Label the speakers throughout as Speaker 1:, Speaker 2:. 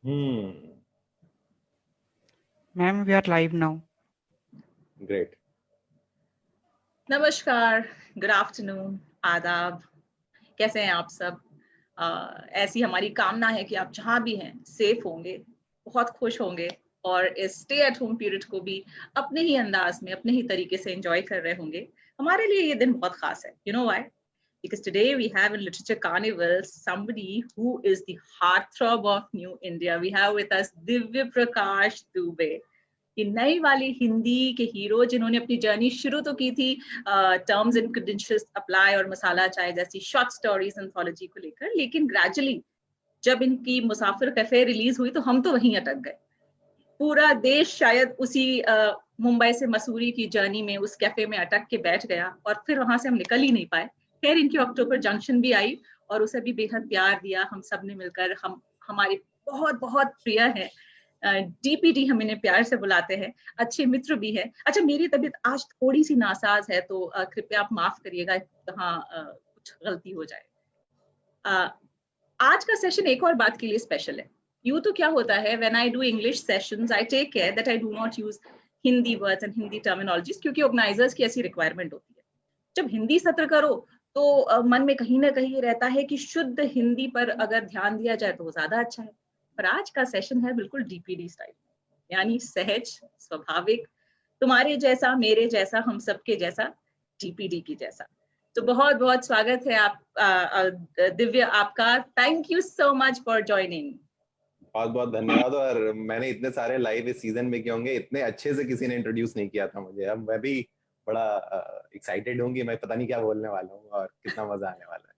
Speaker 1: Hmm.
Speaker 2: Ma'am, we are live now.
Speaker 1: Great.
Speaker 3: नमस्कार, good afternoon, आदाब। कैसे हैं आप सब? ऐसी हमारी कामना है कि आप जहां भी हैं सेफ होंगे, बहुत खुश होंगे और इस स्टे एट होम पीरियड को भी अपने ही अंदाज में, अपने ही तरीके से एंजॉय कर रहे होंगे। हमारे लिए ये दिन बहुत खास है। You know why? Because today we have in Literature Carnival somebody who is the heartthrob of New India. We have with us Divya Prakash Dubey. कि नई वाली हिंदी के हीरो जिन्होंने अपनी जर्नी शुरू तो की थी टर्म्स एंड कंडीशंस अप्लाई और मसाला चाय जैसी शॉर्ट स्टोरीज एंथोलॉजी को लेकर, लेकिन ग्रेजुअली जब इनकी मुसाफिर कैफे रिलीज हुई तो हम तो वहीं अटक गए। पूरा देश शायद उसी मुंबई से मसूरी की जर्नी में उस कैफे में अटक के बैठ गया और फिर वहां से हम निकल ही नहीं पाए। खैर इनकी अक्टूबर जंक्शन भी आई और उसे भी बेहद प्यार दिया हम सब ने मिलकर। हम हमारी बहुत बहुत प्रिय है, डीपीडी हम इन्हें प्यार से बुलाते हैं, अच्छे मित्र भी है। अच्छा, मेरी तबीयत आज थोड़ी सी नासाज है तो कृपया आप माफ करिएगा कहाँ कुछ गलती हो जाए। आज का सेशन एक और बात के लिए स्पेशल है। यूं तो क्या होता है, when I do English sessions I take care that I do not use Hindi words and Hindi terminologies, क्योंकि ऑर्गेनाइजर्स की ऐसी रिक्वायरमेंट होती है। जब हिंदी सत्र करो तो मन में कहीं ना कहीं रहता है कि शुद्ध हिंदी पर अगर ध्यान दिया जाए तो वो ज्यादा अच्छा है। पर आज का सेशन है बिल्कुल डीपीडी स्टाइल, यानी सहज, स्वाभाविक, तुम्हारे जैसा, मेरे जैसा, हम सबके जैसा, डीपीडी की जैसा। तो बहुत बहुत स्वागत है आप दिव्य आपका। Thank you so much for joining.
Speaker 1: बहुत बहुत धन्यवाद। और मैंने इतने सारे लाइव इस सीजन में किए होंगे, इतने अच्छे से किसी ने इंट्रोड्यूस नहीं किया था मुझे। अब मैं भी बड़ा एक्साइटेड हूँ कि मैं पता नहीं क्या बोलने वाला हूँ और कितना मजा आने वाला है।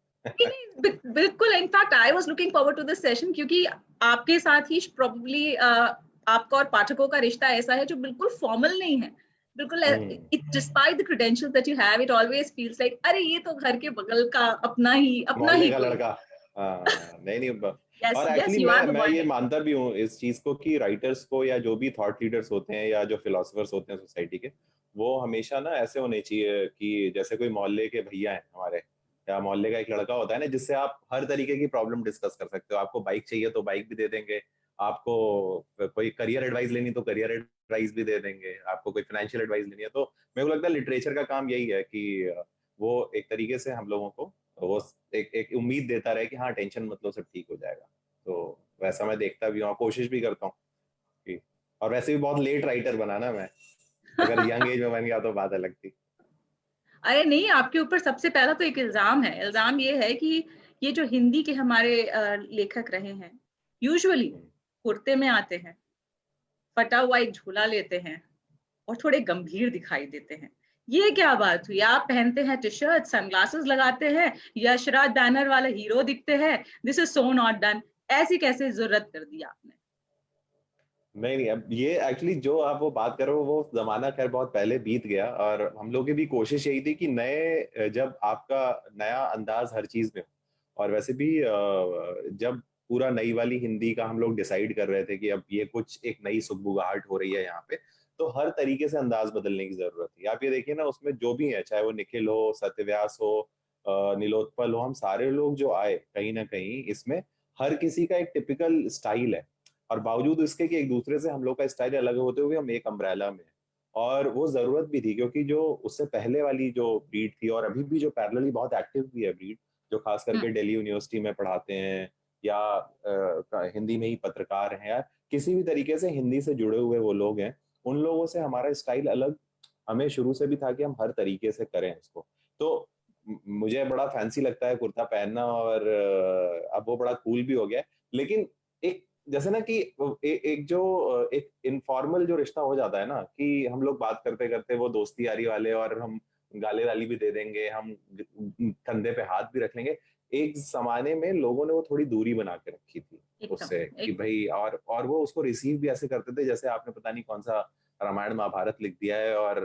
Speaker 3: बिल्कुल, in fact I was looking forward to this session, क्योंकि आपके साथ ही प्रोबेबली आपका और पाठकों का रिश्ता ऐसा है जो बिल्कुल फॉर्मल नहीं है। बिल्कुल, despite the credentials that you have, it always feels like अरे ये तो घर के बगल का अपना
Speaker 1: मोहल्ले
Speaker 3: ही
Speaker 1: का
Speaker 3: कोई।
Speaker 1: लड़का। नहीं नहीं
Speaker 3: यस
Speaker 1: और
Speaker 3: yes,
Speaker 1: actually
Speaker 3: you are the
Speaker 1: मैं ये
Speaker 3: बॉय।
Speaker 1: मानता भी हूँ इस चीज को कि राइटर्स को या जो भी थॉट लीडर्स होते हैं या जो फिलोसफर्स होते हैं सोसाइटी के, वो हमेशा ना ऐसे होने चाहिए कि जैसे कोई मोहल्ले के भैया हैं हमारे, या मोहल्ले का एक लड़का होता है ना, जिससे आप हर तरीके की प्रॉब्लम डिस्कस कर सकते हो। आपको बाइक चाहिए तो बाइक भी दे देंगे, आपको कोई करियर एडवाइस लेनी तो करियर एडवाइस भी दे देंगे, आपको कोई फाइनेंशियल एडवाइस लेनी है तो। मेरे को लगता है लिटरेचर का काम यही है कि वो एक तरीके से हम लोगों को वो एक उम्मीद देता रहे कि हाँ टेंशन मतलब सब ठीक हो जाएगा। तो वैसा मैं देखता भी हूँ और कोशिश भी करता हूँ कि, और वैसे भी बहुत लेट राइटर बना ना मैं, अगर यंग एज में बन गया तो बात अलग थी।
Speaker 3: अरे नहीं, आपके ऊपर सबसे पहला तो एक इल्जाम है। इल्जाम ये है कि ये जो हिंदी के हमारे लेखक रहे हैं, यूजुअली कुर्ते में आते हैं, फटा हुआ एक झोला लेते हैं और थोड़े गंभीर दिखाई देते हैं। ये क्या बात हुई? आप पहनते हैं टी शर्ट, सनग्लासेस लगाते हैं, यशराज बैनर वाला हीरो दिखते हैं। This is so not done. ऐसी कैसे जरूरत कर दी आपने?
Speaker 1: नहीं नहीं, अब ये एक्चुअली जो आप वो बात कर रहे हो वो जमाना खैर बहुत पहले बीत गया, और हम लोग की भी कोशिश यही थी कि नए, जब आपका नया अंदाज हर चीज में हो। और वैसे भी जब पूरा नई वाली हिंदी का हम लोग डिसाइड कर रहे थे कि अब ये कुछ एक नई सुगबुगाहट हो रही है यहाँ पे, तो हर तरीके से अंदाज बदलने की जरूरत थी। आप ये देखिए ना, उसमें जो भी है, चाहे वो निखिल हो, सत्यव्यास हो, नीलोत्पल हो, हम सारे लोग जो आए कहीं ना कहीं इसमें, हर किसी का एक टिपिकल स्टाइल है। और बावजूद इसके कि एक दूसरे से हम लोग का स्टाइल अलग होते हुए हम एक अम्ब्रेला में हैं। और वो जरूरत भी थी, क्योंकि जो उससे पहले वाली जो ब्रीड थी और अभी भी जो पैरेलली बहुत एक्टिव भी है ब्रीड, जो खास करके दिल्ली यूनिवर्सिटी में पढ़ाते हैं या हिंदी में ही पत्रकार हैं, या किसी भी तरीके से हिंदी से जुड़े हुए वो लोग हैं, उन लोगों से हमारा स्टाइल अलग हमें शुरू से भी था कि हम हर तरीके से करें इसको। तो मुझे बड़ा फैंसी लगता है कुर्ता पहनना, और अब वो बड़ा कूल भी हो गया है। लेकिन एक जैसे ना कि एक जो एक इनफॉर्मल जो रिश्ता हो जाता है ना, कि हम लोग बात करते करते वो दोस्ती यारी वाले, और हम गाली वाली भी दे देंगे, हम कंधे पे हाथ भी रख लेंगे। एक जमाने में लोगों ने वो थोड़ी दूरी बना के रखी थी
Speaker 3: एकदम
Speaker 1: उससे, कि
Speaker 3: एकदम।
Speaker 1: भाई, और वो उसको रिसीव भी ऐसे करते थे जैसे आपने पता नहीं कौन सा रामायण महाभारत लिख दिया है। और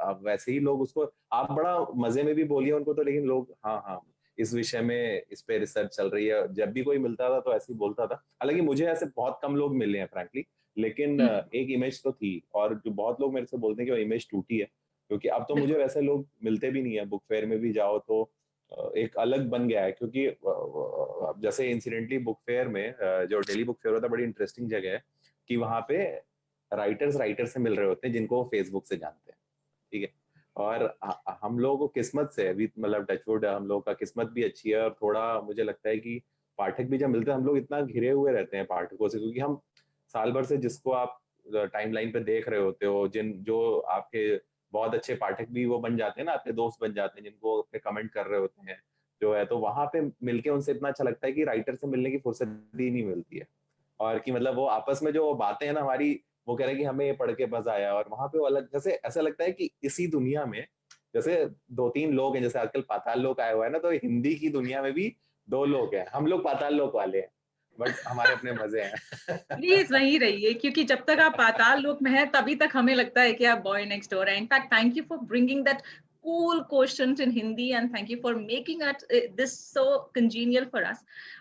Speaker 1: अब वैसे ही लोग उसको, आप बड़ा मजे में भी बोलिए उनको तो, लेकिन लोग हाँ हाँ इस विषय में इस पे रिसर्च चल रही है, जब भी कोई मिलता था तो ऐसे ही बोलता था। हालांकि मुझे ऐसे बहुत कम लोग मिले हैं फ्रैंकली, लेकिन एक इमेज तो थी। और जो बहुत लोग मेरे से बोलते हैं कि वो इमेज टूटी है, क्योंकि अब तो मुझे
Speaker 3: बिल्कुल।
Speaker 1: वैसे लोग मिलते भी नहीं है। बुक फेयर में भी जाओ तो एक अलग बन गया है, क्योंकि जैसे इंसिडेंटली बुक फेयर में जो दिल्ली बुक फेयर होता है, बड़ी इंटरेस्टिंग जगह है कि वहाँ पे राइटर्स से मिल रहे होते हैं जिनको वो फेसबुक से जानते हैं, ठीक है। और हम लोगों को किस्मत से अभी, मतलब टचवुड, हम लोग का किस्मत भी अच्छी है, और थोड़ा मुझे लगता है कि पाठक भी जब मिलते हैं, हम लोग इतना घिरे हुए रहते हैं पाठकों से, क्योंकि हम साल भर से जिसको आप टाइम लाइन पे देख रहे होते हो, जो आपके बहुत अच्छे पाठक भी वो बन जाते हैं ना, आपके दोस्त बन जाते हैं, जिनको पे कमेंट कर रहे होते हैं जो है, तो वहां पे मिलके उनसे इतना अच्छा लगता है कि राइटर से मिलने की फुर्सत ही नहीं मिलती है। और कि मतलब वो आपस में जो बातें हैं ना हमारी, वो कह रहे हैं कि हमें ये पढ़ के मजा आया, और वहां पे वो अलग, जैसे ऐसा लगता है कि इसी दुनिया में जैसे दो तीन लोग हैं, जैसे आजकल पाताल लोक आया हुआ है ना, तो हिंदी की दुनिया में भी दो लोग हैं, हम लोग पाताल लोक वाले हैं, बट हमारे अपने मजे हैं।
Speaker 3: प्लीज वहीं रहिए, क्योंकि जब तक आप पाताल लोक में हैं तभी तक हमें लगता है कि आप बॉय नेक्स्ट डोर है। In fact thank you for bringing that cool questions in Hindi, and thank you for making it this so congenial for us.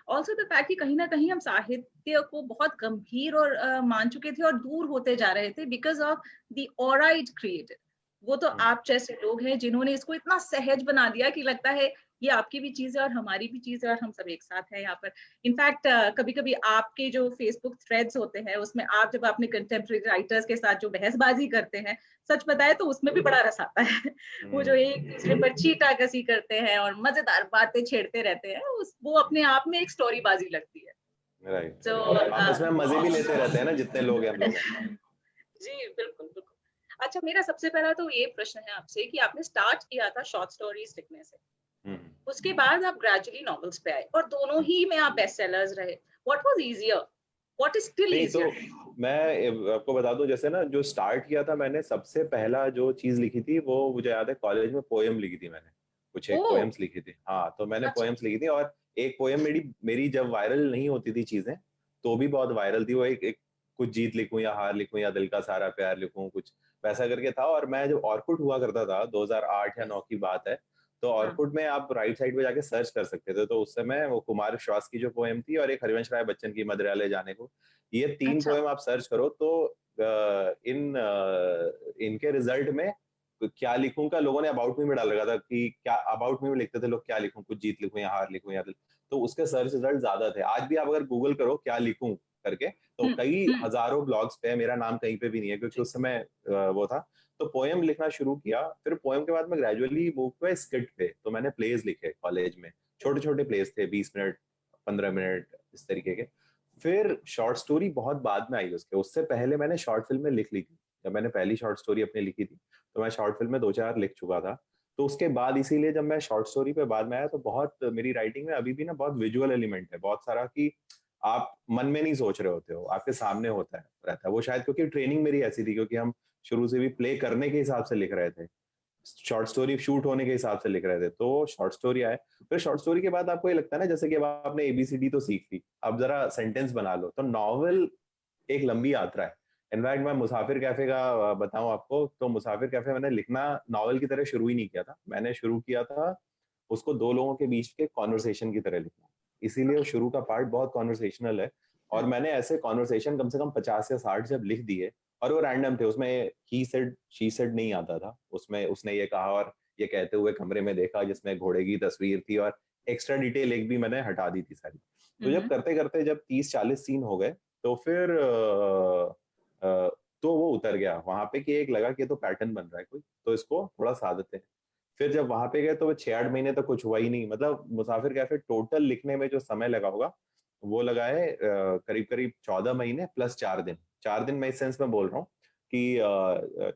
Speaker 3: Also the fact कि कहीं ना कहीं हम साहित्य को बहुत गंभीर और मान चुके थे और दूर होते जा रहे थे because of the aura it created. वो तो आप जैसे लोग हैं जिन्होंने इसको इतना सहज बना दिया कि लगता है ये आपकी भी चीज है और हमारी भी चीज है और हम सब एक साथ हैं यहाँ पर। इनफैक्ट कभी कभी आपके जो फेसबुक थ्रेड्स होते हैं उसमें आप जब अपने कंटेम्प्रेरी राइटर्स के साथ जो बहसबाजी करते हैं, सच बताए तो उसमें भी बड़ा रस आता है। वो जो एक दूसरे पर छींटाकसी करते हैं और मजेदार बातें छेड़ते रहते हैं, वो अपने आप में एक स्टोरी बाजी लगती है।
Speaker 1: राइट,
Speaker 3: तो
Speaker 1: आपस में हम मजे भी लेते रहते हैं ना, जितने लोग हैं हम लोग।
Speaker 3: जी बिल्कुल बिल्कुल। अच्छा, मेरा सबसे पहला तो ये प्रश्न है आपसे कि आपने स्टार्ट किया था शॉर्ट स्टोरीज लिखने से, उसके बाद आप ग्रेजुअली नॉवेल्स पे आए और दोनों ही में आप बेस्ट सेलर्स रहे। What was easier, what is still
Speaker 1: नहीं तो
Speaker 3: इजियर?
Speaker 1: मैं आपको बता दूं, जैसे ना जो स्टार्ट किया था मैंने, सबसे पहला जो चीज लिखी थी वो मुझे याद है, कॉलेज में पोएम लिखी थी मैंने, कुछ एक
Speaker 3: ओह,
Speaker 1: पोएम्स लिखी थी। हाँ, तो मैंने
Speaker 3: अच्छा।
Speaker 1: पोएम्स लिखी थी, और एक पोएम मेरी मेरी जब वायरल नहीं होती थी चीजें, तो भी बहुत वायरल थी वो, एक कुछ जीत लिखूं या हार लिखूं या दिल का सारा प्यार लिखूं, कुछ वैसा करके था। और मैं जब ऑर्कुट हुआ करता था, 2008 या 9 की बात है, तो
Speaker 3: हाँ,
Speaker 1: ऑर्कुट में आप राइट साइड पे जाके सर्च कर सकते थे, तो उस समय वो कुमार विश्वास की जो पोएम थी, और एक हरिवंश राय बच्चन की मद्रालय जाने को, ये तीन
Speaker 3: अच्छा।
Speaker 1: पोएम आप सर्च करो तो इनके रिजल्ट में क्या लिखूं का लोगों ने अबाउट मी में डाल रखा था, कि क्या अबाउट मी में लिखते थे लोग, क्या लिखूं, कुछ जीत लिखूं या हार लिखूं या दिल, तो उसके सर्च रिजल्ट ज्यादा थे। आज भी आप अगर गूगल करो क्या लिखूं करके, तो कई
Speaker 3: हम्म,
Speaker 1: हजारों ब्लॉग्स पे है, मेरा नाम कहीं पे भी नहीं है, क्योंकि
Speaker 3: जी,
Speaker 1: उस समय वो था। तो पोएम लिखना शुरू किया, फिर पोएम के बाद मैं ग्रेजुअली मूव हुआ स्किट पे, तो मैंने प्लेज लिखे कॉलेज में, छोटे छोटे प्लेज थे, 20 मिनट, 15 मिनट, इस तरीके के। फिर शॉर्ट स्टोरी बहुत बाद में आई उसके, उससे पहले मैंने शॉर्ट फिल्में लिख ली थी। जब मैंने पहली शॉर्ट स्टोरी अपनी लिखी थी, तो मैं शॉर्ट फिल्म में दो चार लिख चुका था। तो उसके बाद इसीलिए जब मैं शॉर्ट स्टोरी पे बाद में आया, तो बहुत मेरी राइटिंग में अभी भी ना बहुत विजुअल एलिमेंट है, बहुत सारा, कि आप मन में नहीं सोच रहे होते हो, आपके सामने होता है रहता है वो, शायद क्योंकि ट्रेनिंग मेरी ऐसी थी, क्योंकि हम शुरू से भी प्ले करने के हिसाब से लिख रहे थे, शॉर्ट स्टोरी शूट होने के हिसाब से लिख रहे थे, तो शॉर्ट स्टोरी आए। फिर शॉर्ट स्टोरी के बाद आपको ये लगता है ना, जैसे कि अब आपने एबीसीडी तो सीख ली, अब जरा सेंटेंस बना लो, तो नॉवल एक लंबी यात्रा है। इनफैक्ट मैं मुसाफिर कैफे का बताऊं आपको, तो मुसाफिर कैफे मैंने लिखना नॉवल की तरह शुरू ही नहीं किया था, मैंने शुरू किया था उसको दो लोगों के बीच के कॉन्वर्सेशन की तरह लिखना, इसीलिए शुरू का पार्ट बहुत कॉन्वर्सेशनल है। और मैंने ऐसे कॉन्वर्सेशन कम से कम 50 या 60 जब लिख दिए, और वो रैंडम थे, उसमें ही सेड शी सेड नहीं आता था, उसमें उसने ये कहा और ये कहते हुए कमरे में देखा, जिसमें घोड़े की तस्वीर थी, और एक्स्ट्रा डिटेल एक भी मैंने हटा दी थी सारी। तो जब करते करते जब 30-40 सीन हो गए, तो फिर तो वो उतर गया वहां पे, कि एक लगा कि ये तो पैटर्न बन रहा है कोई, तो इसको थोड़ा साधते हैं। फिर जब वहां पे गए, तो वो 6-8 महीने तक कुछ हुआ ही नहीं, मतलब मुसाफिर कैफे टोटल लिखने में जो समय लगा होगा, वो लगा है करीब करीब 14 महीने प्लस 4 दिन। 4 दिन मैं इस सेंस में बोल रहा हूँ कि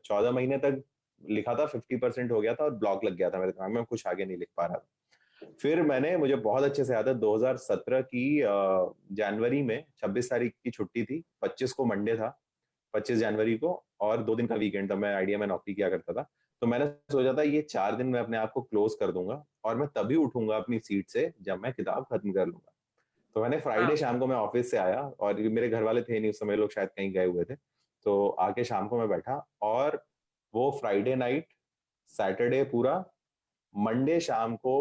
Speaker 1: 14 महीने तक लिखा था, 50% हो गया था, और ब्लॉक लग गया था मेरे दिमाग में, कुछ आगे नहीं लिख पा रहा था। फिर मैंने, मुझे बहुत अच्छे से याद है, 2017 की जनवरी में 26 तारीख की छुट्टी थी, 25 को मंडे था, 25 जनवरी को, और 2 दिन का वीकेंड था, मैं आइडिया में नौकरी किया करता था। तो मैंने सोचा था ये 4 दिन मैं अपने आप को क्लोज कर दूंगा, और मैं तभी उठूंगा अपनी सीट से जब मैं किताब खत्म कर लूंगा। तो मैंने फ्राइडे शाम को मैं ऑफिस से आया, और मेरे घर वाले थे नहीं उस समय, लोग शायद कहीं गए हुए थे, तो आके शाम को मैं बैठा, और वो फ्राइडे नाइट, सैटरडे पूरा, मंडे शाम को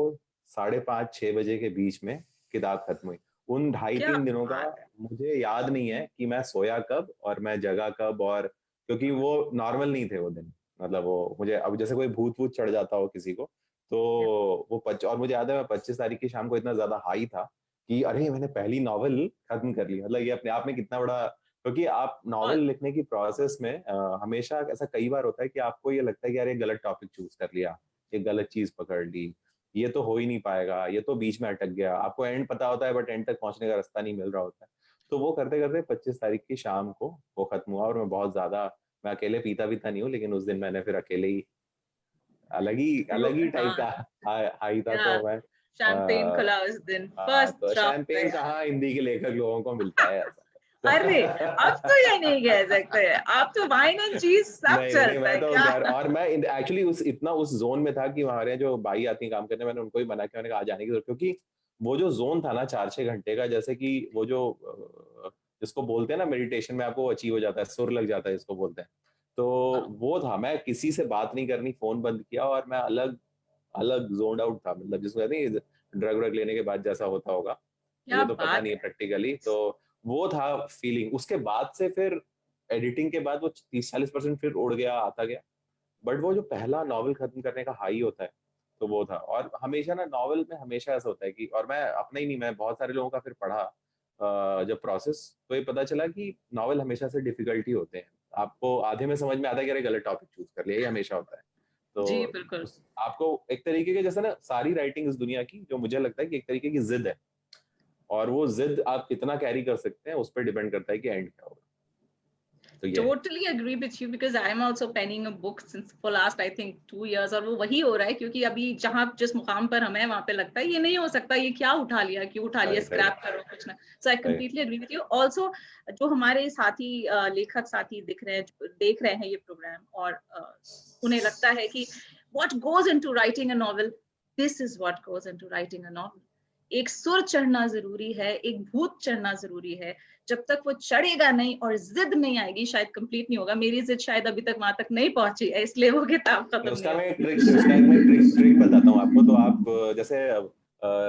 Speaker 1: 5:30-6 बजे के बीच में किताब खत्म हुई। उन ढाई
Speaker 3: क्या
Speaker 1: तीन दिनों का
Speaker 3: बात है।
Speaker 1: मुझे याद नहीं है कि मैं सोया कब और मैं जगा कब, और क्योंकि वो नॉर्मल नहीं थे वो दिन, मतलब वो मुझे अब जैसे कोई भूत वूत चढ़ जाता हो किसी को, तो और मुझे याद है मैं 25 तारीख की शाम को इतना ज्यादा हाई था कि अरे मैंने पहली नॉवल खत्म कर ली। मतलब ये अपने आप में कितना बड़ा, क्योंकि आप नॉवल
Speaker 3: बहुत।
Speaker 1: लिखने की प्रोसेस में हमेशा ऐसा कई बार होता है कि आपको ये लगता है कि यार ये गलत टॉपिक चूज कर लिया, ये गलत चीज पकड़ ली, ये तो हो ही नहीं पाएगा, ये तो बीच में अटक गया। आपको एंड पता होता है बट एंड तक पहुंचने का रास्ता नहीं मिल रहा होता है। तो वो करते करते 25 तारीख की शाम को वो खत्म हुआ, और मैं बहुत ज्यादा, मैं अकेले पीता भी था नहीं हूँ, लेकिन उस दिन मैंने फिर अकेले ही अलग ही टाइप
Speaker 3: हाँ,
Speaker 1: का हाई था।
Speaker 3: या
Speaker 1: तो मैं
Speaker 3: शैंपेन खुला उस दिन
Speaker 1: हाँ,
Speaker 3: फर्स्ट
Speaker 1: तो
Speaker 3: ड्राफ्ट
Speaker 1: शैंपेन
Speaker 3: पे।
Speaker 1: कहाँ हिंदी के लेखक लोगों को मिलता है ऐसा।
Speaker 3: अरे, अब तो ये नहीं कह सकते, अब तो वाइन एंड चीज सब
Speaker 1: नहीं नहीं,
Speaker 3: चलता
Speaker 1: मैं
Speaker 3: है
Speaker 1: तो
Speaker 3: क्या।
Speaker 1: घर, और मैं एक्चुअली उस जोन में था कि हमारे जो भाई आती हैं काम करने, मैंने उनको ही मना किया, मैंने कहा आ जाने की जरूरत, क्योंकि वो जो जोन था ना 4-6 घंटे का, जैसे कि वो जो जिसको बोलते हैं ना मेडिटेशन में आपको अचीव हो जाता है, सुर लग जाता है जिसको बोलते हैं, तो
Speaker 3: हाँ,
Speaker 1: वो था। मैं किसी से बात नहीं करनी, फोन बंद किया, और मैं अलग अलग जोन आउट था, मतलब जिसको कहते हैं ड्रग व्रग लेने के बाद जैसा होता होगा,
Speaker 3: क्या
Speaker 1: मुझे तो पता
Speaker 3: बात
Speaker 1: नहीं है
Speaker 3: है।
Speaker 1: प्रैक्टिकली। तो वो था फीलिंग। उसके बाद से फिर एडिटिंग के बाद वो 30-40% फिर उड़ गया, आता गया। बट वो जो पहला नॉवल खत्म करने का हाई होता है, तो वो था। और हमेशा ना नॉवल में हमेशा ऐसा होता है कि, और मैं अपना ही नहीं, मैं बहुत सारे लोगों का फिर पढ़ा जब प्रोसेस, तो ये पता चला कि नॉवल हमेशा से डिफिकल्टी होते हैं। आपको आधे में समझ में आता है कि अरे गलत टॉपिक चूज कर लिया, ये हमेशा होता है। तो
Speaker 3: जी बिल्कुल।
Speaker 1: आपको एक तरीके के, जैसे ना सारी राइटिंग इस दुनिया की, जो मुझे लगता है कि एक तरीके की जिद है, और वो जिद आप कितना कैरी कर सकते हैं उस पर डिपेंड करता है कि एंड क्या होगा। तो ये है।
Speaker 3: Totally agree with you because I am also penning a book since for last I think 2 years और वो वही हो रहा है क्योंकि अभी जहाँ जिस मुकाम पर हमें वहां पे लगता है ये नहीं हो सकता, ये क्या उठा लिया, क्यों उठा लिया,
Speaker 1: सही सही
Speaker 3: स्क्रैप करो कुछ ना। सो आई
Speaker 1: सही।
Speaker 3: Completely agree with you also. जो हमारे साथी लेखक साथी दिख रहे हैं, देख रहे हैं ये प्रोग्राम, और उन्हें लगता है कि what goes into writing a novel, this is what goes into writing a novel। एक सुर चढ़ना जरूरी है, एक भूत चढ़ना जरूरी है। जब तक वो चढ़ेगा नहीं और जिद नहीं आएगी शायद कंप्लीट नहीं होगा। मेरी जिद शायद अभी तक वहां तक नहीं पहुंची है, इसलिए वो किताब खत्म नहीं
Speaker 1: उसका एक मैं
Speaker 3: होगी।
Speaker 1: ट्रिक बताता हूँ आपको। तो आप जैसे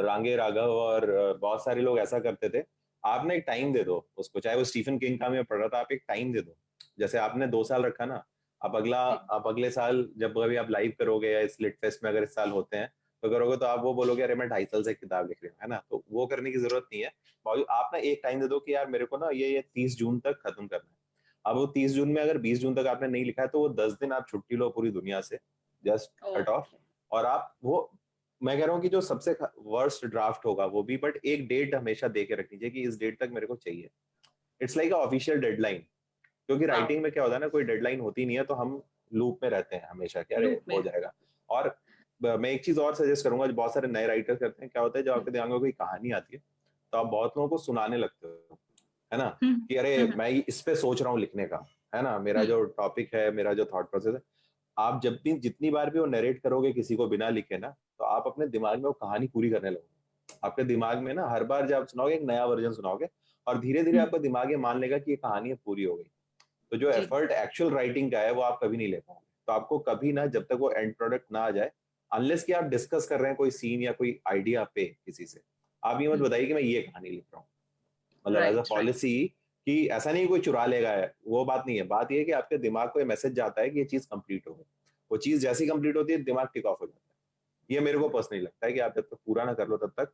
Speaker 1: रांगे राघव और बहुत सारे लोग ऐसा करते थे। आप ना एक टाइम दे दो उसको, चाहे वो स्टीफन किंग का मैं पढ़ रहा था, आप एक टाइम दे दो। जैसे आपने 2 साल रखा ना, आप अगले साल जब कभी आप लाइव करोगे या स्लिट फेस्ट में अगर इस साल होते हैं तो करोगे, तो आप वो बोलोगे अरे मैं 2.5 साल से किताब लिख रही हूँ, है ना। तो वो करने की जरूरत नहीं है। आप ना एक टाइम दे दो कि यार मेरे को ना ये 30 जून तक खत्म करना है। अब वो 30 जून में अगर 20 जून तक आपने नहीं लिखा है, तो वो 10 दिन आप छुट्टी लो पूरी दुनिया से, जस्ट कट ऑफ।
Speaker 3: ओके।
Speaker 1: और आप वो, मैं कह रहा हूँ कि जो सबसे वर्स्ट ड्राफ्ट होगा वो भी, बट एक डेट हमेशा दे के रखनी चाहिए कि इस डेट तक मेरे को चाहिए। It's like official deadline. क्योंकि
Speaker 3: वाओ।
Speaker 1: राइटिंग में क्या होता है ना, कोई डेडलाइन होती नहीं है, तो हम लूप में रहते हैं हमेशा कि अरे
Speaker 3: लूप
Speaker 1: हो
Speaker 3: में।
Speaker 1: जाएगा। और मैं एक चीज और सजेस्ट करूंगा, जो बहुत सारे नए राइटर करते हैं, क्या होता है जब आपके दिमाग में कोई कहानी आती है, तो आप बहुत लोगों को सुनाने लगते हो, है ना, कि अरे मैं इस पे सोच रहा हूँ लिखने का, है ना, मेरा जो टॉपिक है, मेरा जो थॉट प्रोसेस है। आप जब भी जितनी बार भी वो नरेट करोगे किसी को बिना लिखे ना, तो आप अपने दिमाग में वो कहानी पूरी करने लगोगे। आपके दिमाग में ना हर बार जब आप सुनाओगे एक नया वर्जन सुनाओगे, और धीरे धीरे आपका दिमाग ये मान लेगा कि ये कहानी अब पूरी हो गई। तो जो
Speaker 3: जी
Speaker 1: एफर्ट एक्चुअल राइटिंग का है वो आप कभी नहीं ले पाओगे। तो आपको कभी ना, जब तक वो एंड प्रोडक्ट ना आ जाए, अनलेस कि आप डिस्कस कर रहे हैं कोई सीन या कोई आइडिया पे किसी से, आप ये मत बताइए कि मैं ये कहानी लिख रहा हूँ। मतलब as a
Speaker 3: right right.
Speaker 1: Policy, कि ऐसा नहीं कोई चुरा लेगा है, वो बात नहीं है। बात ये है कि आपके दिमाग को ये मैसेज जाता है कि ये चीज कंप्लीट हो गई। वो चीज जैसी कंप्लीट होती है दिमाग टिक ऑफ हो जाता है। ये मेरे को पर्सनली लगता है कि आप जब तक पूरा ना कर लो तब तक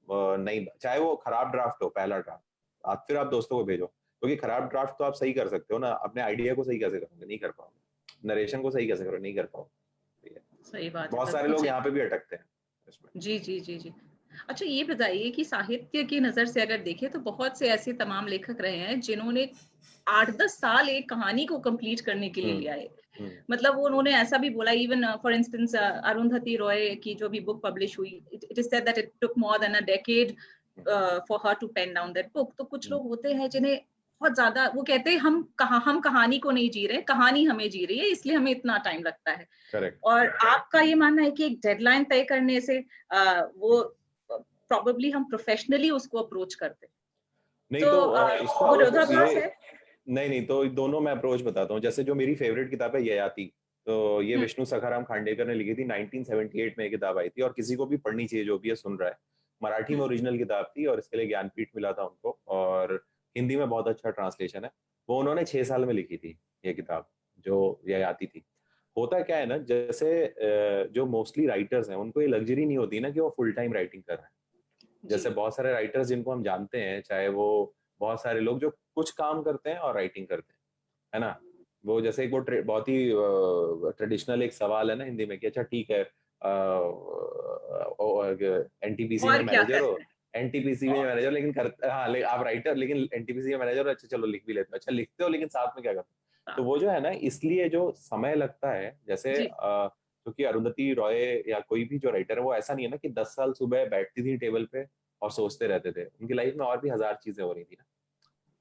Speaker 1: नहीं, चाहे वो खराब ड्राफ्ट हो, पहला ड्राफ्ट, आप फिर आप दोस्तों को भेजो। क्योंकि खराब ड्राफ्ट तो आप सही कर सकते हो ना, अपने आइडिया को सही कैसे करोगे, नहीं कर पाओगे। नरेशन को सही कैसे करोगे, नहीं कर पाओगे।
Speaker 3: सही बात है,
Speaker 1: बहुत सारे
Speaker 3: बिल्कुल
Speaker 1: लोग
Speaker 3: सही।
Speaker 1: यहाँ पे भी अटकते हैं इसमें।
Speaker 3: जी जी जी जी। अच्छा ये बताइए कि साहित्य की नजर से अगर देखें तो बहुत से ऐसे तमाम लेखक रहे हैं जिन्होंने 8-10 साल एक कहानी को कंप्लीट करने के लिए
Speaker 1: हम्म
Speaker 3: लिया है।
Speaker 1: हम्म
Speaker 3: मतलब वो उन्होंने ऐसा भी बोला, even for instance Arundhati Roy की जो भी बुक पब्लिश हुई, it is said that it took more than a decade
Speaker 1: hmm
Speaker 3: for her to pen down that book. तो कुछ
Speaker 1: हम्म,
Speaker 3: लोग होते हैं जिन्हें बहुत ज्यादा, वो कहते हैं हम कहानी को नहीं जी रहे, कहानी हमें जी रही है, इसलिए हमें इतना टाइम लगता है।
Speaker 1: करेक्ट।
Speaker 3: और आपका ये मानना है कि एक डेडलाइन तय करने से वो प्रॉबेबली हम प्रोफेशनली उसको अप्रोच करते हैं।
Speaker 1: नहीं
Speaker 3: तो
Speaker 1: तो इसको
Speaker 3: वो
Speaker 1: ये,
Speaker 3: विरोधाभास है।
Speaker 1: नहीं नहीं, तो दोनों मैं अप्रोच बताता हूँ। जैसे जो मेरी फेवरेट किताब है ययाति, तो ये
Speaker 3: हम्म,
Speaker 1: विष्णु सखाराम खांडेकर ने लिखी थी, 1978 में ये किताब आई थी, और किसी को भी पढ़नी चाहिए जो भी ये सुन रहा है। मराठी में
Speaker 3: हम्म,
Speaker 1: ओरिजिनल किताब थी, और इसके लिए ज्ञानपीठ मिला था उनको, और हिंदी में बहुत अच्छा ट्रांसलेशन है। वो उन्होंने 6 साल में लिखी थी ये किताब, जो ययाति थी। होता क्या है ना, जैसे जो मोस्टली राइटर्स हैं उनको ये लग्जरी नहीं होती ना कि वो फुल टाइम राइटिंग कर रहे हैं।
Speaker 3: जी।
Speaker 1: जैसे बहुत सारे राइटर्स जिनको हम जानते हैं, चाहे वो बहुत सारे लोग जो कुछ काम करते हैं और राइटिंग करते हैं, है ना। वो जैसे एक वो बहुत ही ट्रेडिशनल एक सवाल है ना हिंदी में कि अच्छा ठीक है, एनटीपीसी में
Speaker 3: और क्या
Speaker 1: मैनेजर हो,
Speaker 3: करते हैं?
Speaker 1: एनटीपीसी में मैनेजर लेकिन कर, हाँ आप राइटर लेकिन एनटीपीसी में मैनेजर हो, अच्छा चलो लिख भी लेते हो, अच्छा लिखते हो लेकिन साथ में क्या करते हो। तो
Speaker 3: हाँ,
Speaker 1: वो जो है ना, इसलिए जो समय लगता है, जैसे
Speaker 3: जी।
Speaker 1: क्योंकि अरुंधति रॉय या कोई भी जो राइटर है, वो ऐसा नहीं है ना कि 10 साल सुबह बैठती थी टेबल पे और सोचते रहते थे, उनकी लाइफ में और भी हजार चीजें हो रही थी ना।